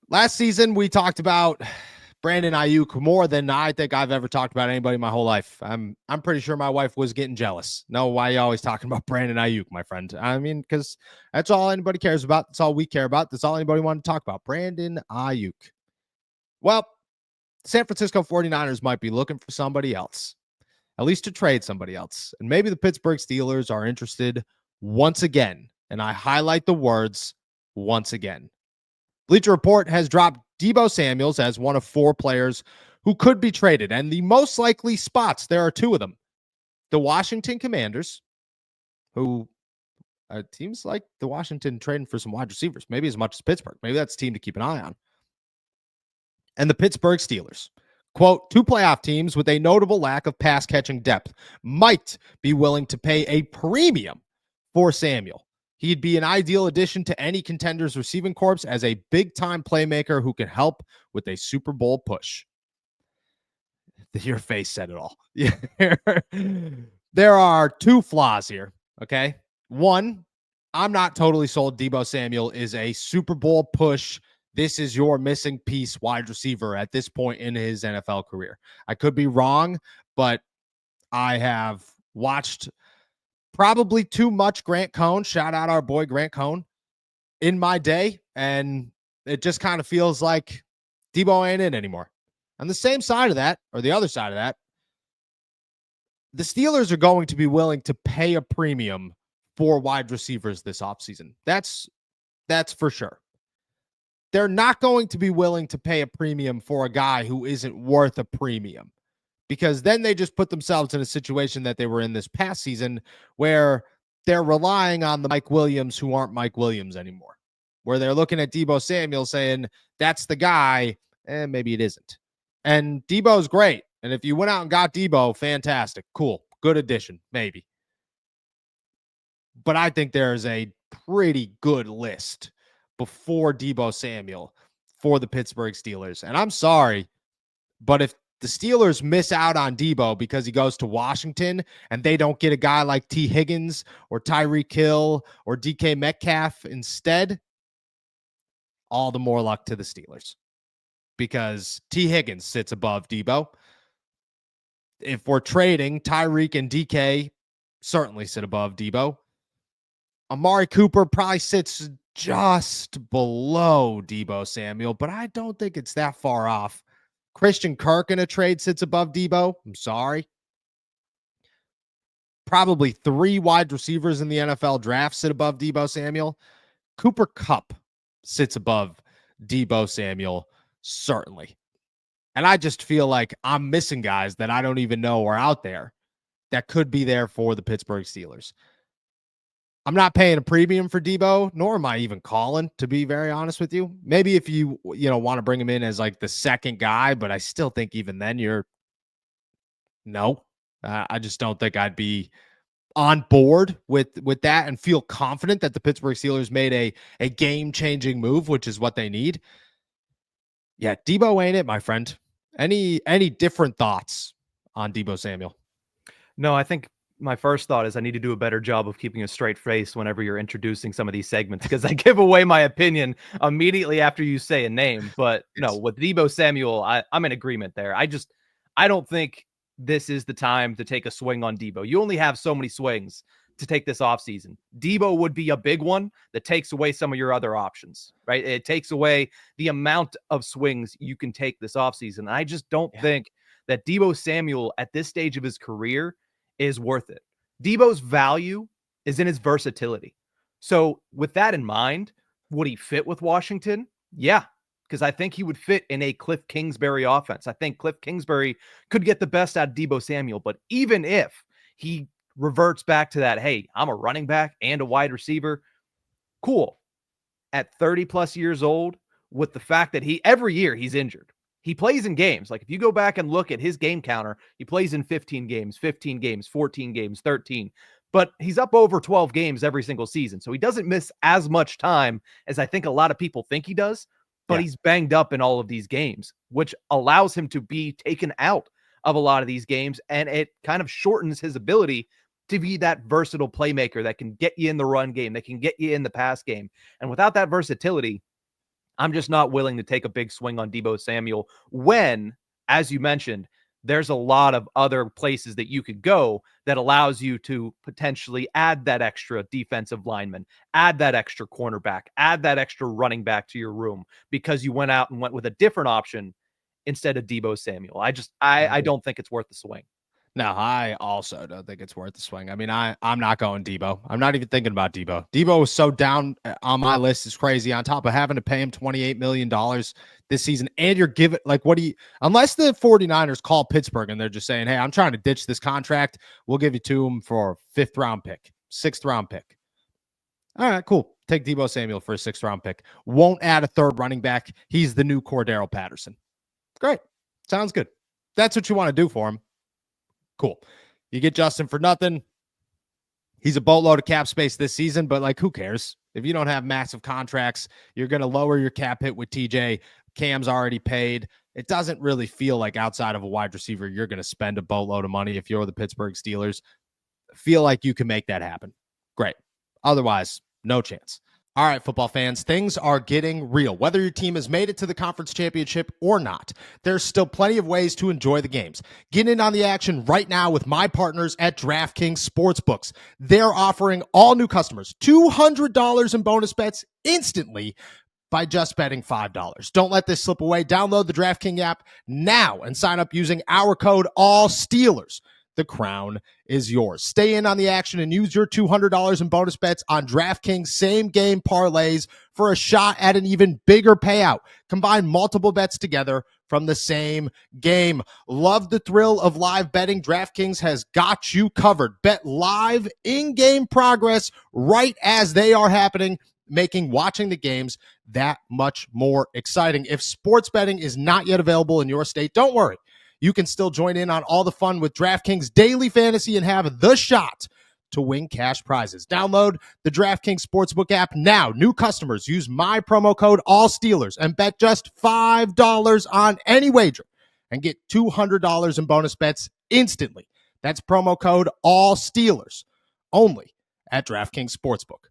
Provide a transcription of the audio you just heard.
Last season, we talked about Brandon Ayuk more than I think I've ever talked about anybody my whole life. I'm pretty sure my wife was getting jealous. No, why are you always talking about Brandon Ayuk, my friend? I mean, because that's all anybody cares about. That's all we care about. That's all anybody wanted to talk about. Brandon Ayuk. Well, San Francisco 49ers might be looking for somebody else, at least to trade somebody else. And maybe the Pittsburgh Steelers are interested once again. And I highlight the words once again. Bleacher Report has dropped Deebo Samuels as one of 4 players who could be traded. And the most likely spots, there are 2 of them. The Washington Commanders, who teams like the Washington trading for some wide receivers, maybe as much as Pittsburgh. Maybe that's a team to keep an eye on. And the Pittsburgh Steelers. Quote, 2 playoff teams with a notable lack of pass catching depth might be willing to pay a premium for Samuel. He'd be an ideal addition to any contender's receiving corps as a big-time playmaker who can help with a Super Bowl push. Your face said it all. There are 2 flaws here, okay? One, I'm not totally sold Deebo Samuel is a Super Bowl push. This is your missing piece wide receiver at this point in his NFL career. I could be wrong, but I have watched probably too much Grant Cohn. Shout out our boy Grant Cohn in my day. And it just kind of feels like Deebo ain't in anymore. On the same side of that, or the other side of that, the Steelers are going to be willing to pay a premium for wide receivers this offseason. That's for sure. They're not going to be willing to pay a premium for a guy who isn't worth a premium, because then they just put themselves in a situation that they were in this past season where they're relying on the Mike Williams who aren't Mike Williams anymore, where they're looking at Deebo Samuel saying, that's the guy, and maybe it isn't. And Deebo's great. And if you went out and got Deebo, fantastic, cool, good addition, maybe. But I think there's a pretty good list before Deebo Samuel for the Pittsburgh Steelers. And I'm sorry, but if the Steelers miss out on Deebo because he goes to Washington and they don't get a guy like T. Higgins or Tyreek Hill or DK Metcalf instead, all the more luck to the Steelers, because T. Higgins sits above Deebo. If we're trading, Tyreek and DK certainly sit above Deebo. Amari Cooper probably sits just below Deebo Samuel, but I don't think it's that far off. Christian Kirk in a trade sits above Deebo. I'm sorry. Probably 3 wide receivers in the NFL draft sit above Deebo Samuel. Cooper Kupp sits above Deebo Samuel, certainly. And I just feel like I'm missing guys that I don't even know are out there that could be there for the Pittsburgh Steelers. I'm not paying a premium for Deebo, nor am I even calling, to be very honest with you. Maybe if you want to bring him in as like the second guy, but I still think even then I just don't think I'd be on board with that and feel confident that the Pittsburgh Steelers made a game-changing move, which is what they need. Yeah, Deebo ain't it, my friend. Any different thoughts on Deebo Samuel? No, I think my first thought is I need to do a better job of keeping a straight face whenever you're introducing some of these segments, because I give away my opinion immediately after you say a name. But no, with Deebo Samuel, I'm in agreement there. I don't think this is the time to take a swing on Deebo. You only have so many swings to take this offseason. Deebo would be a big one that takes away some of your other options, right? It takes away the amount of swings you can take this offseason. And I just don't think that Deebo Samuel at this stage of his career is worth it. Deebo's value is in his versatility. So with that in mind, would he fit with Washington? Yeah, because I think he would fit in a Cliff Kingsbury offense. I think Cliff Kingsbury could get the best out of Deebo Samuel, but even if he reverts back to that, hey, I'm a running back and a wide receiver, cool. At 30 plus years old, with the fact that every year he's injured. He plays in games. Like if you go back and look at his game counter, he plays in 15 games, 14 games, 13. But he's up over 12 games every single season. So he doesn't miss as much time as I think a lot of people think he does. But he's banged up in all of these games, which allows him to be taken out of a lot of these games. And it kind of shortens his ability to be that versatile playmaker that can get you in the run game, that can get you in the pass game. And without that versatility, I'm just not willing to take a big swing on Deebo Samuel when, as you mentioned, there's a lot of other places that you could go that allows you to potentially add that extra defensive lineman, add that extra cornerback, add that extra running back to your room because you went out and went with a different option instead of Deebo Samuel. I don't think it's worth the swing. No, I also don't think it's worth the swing. I mean, I'm not going Deebo. I'm not even thinking about Deebo. Deebo was so down on my list is crazy. On top of having to pay him $28 million this season, and you're giving unless the 49ers call Pittsburgh and they're just saying, hey, I'm trying to ditch this contract, we'll give you to him for a 5th round pick, 6th round pick. All right, cool. Take Deebo Samuel for a 6th round pick. Won't add a 3rd running back. He's the new Cordero Patterson. Great. Sounds good. That's what you want to do for him. Cool. You get Justin for nothing. He's a boatload of cap space this season, but who cares? If you don't have massive contracts, you're going to lower your cap hit with TJ. Cam's already paid. It doesn't really feel like outside of a wide receiver, you're going to spend a boatload of money if you're the Pittsburgh Steelers. Feel like you can make that happen. Great. Otherwise, no chance. All right, football fans, things are getting real. Whether your team has made it to the conference championship or not, there's still plenty of ways to enjoy the games. Get in on the action right now with my partners at DraftKings Sportsbooks. They're offering all new customers $200 in bonus bets instantly by just betting $5. Don't let this slip away. Download the DraftKings app now and sign up using our code ALLSTEELERS. The crown is yours. Stay in on the action and use your $200 in bonus bets on DraftKings same-game parlays for a shot at an even bigger payout. Combine multiple bets together from the same game. Love the thrill of live betting? DraftKings has got you covered. Bet live in-game progress right as they are happening, making watching the games that much more exciting. If sports betting is not yet available in your state, don't worry. You can still join in on all the fun with DraftKings Daily Fantasy and have the shot to win cash prizes. Download the DraftKings Sportsbook app now. New customers use my promo code ALLSTEELERS and bet just $5 on any wager and get $200 in bonus bets instantly. That's promo code ALLSTEELERS only at DraftKings Sportsbook.